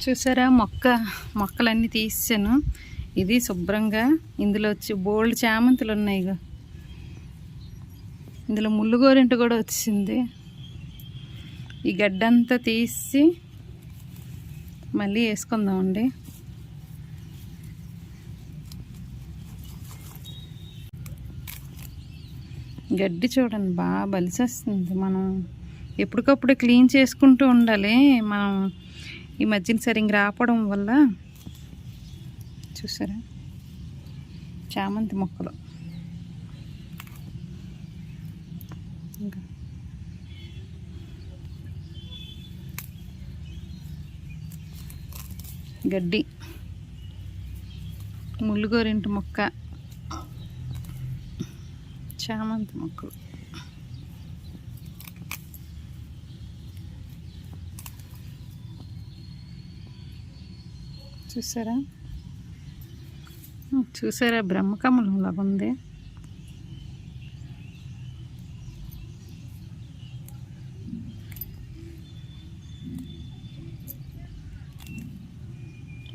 చూసారా మొక్కలన్నీ తీసాను. ఇది శుభ్రంగా ఇందులో వచ్చి బోల్డ్ చామంతులు ఉన్నాయి. ఇందులో ముళ్ళుగోరింట కూడా వచ్చింది. ఈ గడ్డంతా తీసి మళ్ళీ వేసుకుందామండి. గడ్డి చూడండి బాగా బలిసేస్తుంది. మనం ఎప్పటికప్పుడు క్లీన్ చేసుకుంటూ ఉండాలి. మనం ఈ మధ్యన సరిగ్గా రాపడం వల్ల చూసారా చామంతి మొక్కలు. ఇంకా గడ్డి, ముళ్ళుగోరింటి మొక్క, చామంతి మొక్కలు. చూసారా బ్రహ్మకమలం లాగా ఉంది.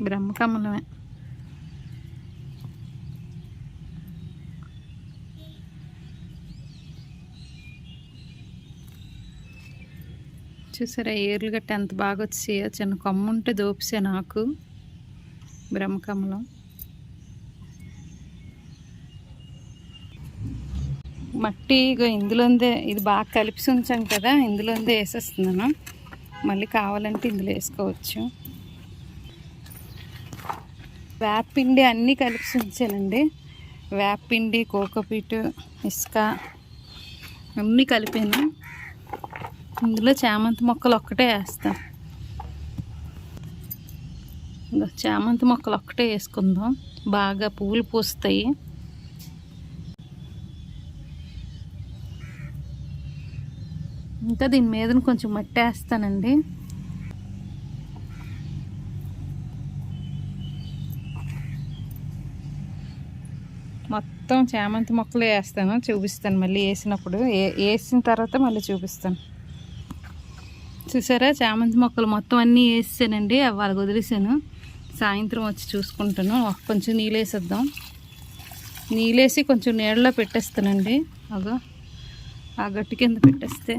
బ్రహ్మకమలమే. చూసారా ఏర్లు గట్ట ఎంత బాగా వచ్చాయో. చిన్న కొమ్మ ఉంటే దోపిసే నాకు బ్రహ్మకమలం. మట్టి ఇందులోందే, ఇది బాగా కలిపి ఉంచాం కదా, ఇందులోందే వేసేస్తున్నాను. మళ్ళీ కావాలంటే ఇందులో వేసుకోవచ్చు. వేపపిండి అన్నీ కలిపి ఉంచానండి. వేపపిండి, కోకోపీటు, ఇసుక అన్నీ కలిపాను. ఇందులో చామంతి మొక్కలు ఒక్కటే వేస్తాను. చామంతి మొక్కలు ఒక్కటే వేసుకుందాం, బాగా పువ్వులు పూస్తాయి. ఇంకా దీని మీద కొంచెం మట్టి వేస్తానండి. మొత్తం చామంతి మొక్కలు వేస్తాను, చూపిస్తాను మళ్ళీ వేసినప్పుడు. వేసిన తర్వాత మళ్ళీ చూపిస్తాను. చూసారా చామంతి మొక్కలు మొత్తం అన్నీ వేసానండి. వాళ్ళకి వదిలేసాను. సాయంత్రం వచ్చి చూసుకుంటాను. కొంచెం నీళ్ళేసేద్దాం. నీళ్ళేసి కొంచెం నీళ్ళలో పెట్టేస్తానండి. అగో ఆ గట్టు కింద పెట్టేస్తే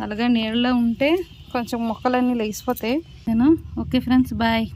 అలాగే నీళ్ళలో ఉంటే కొంచెం మొక్కలన్నీ లేచిపోతాయి. Okay friends, bye.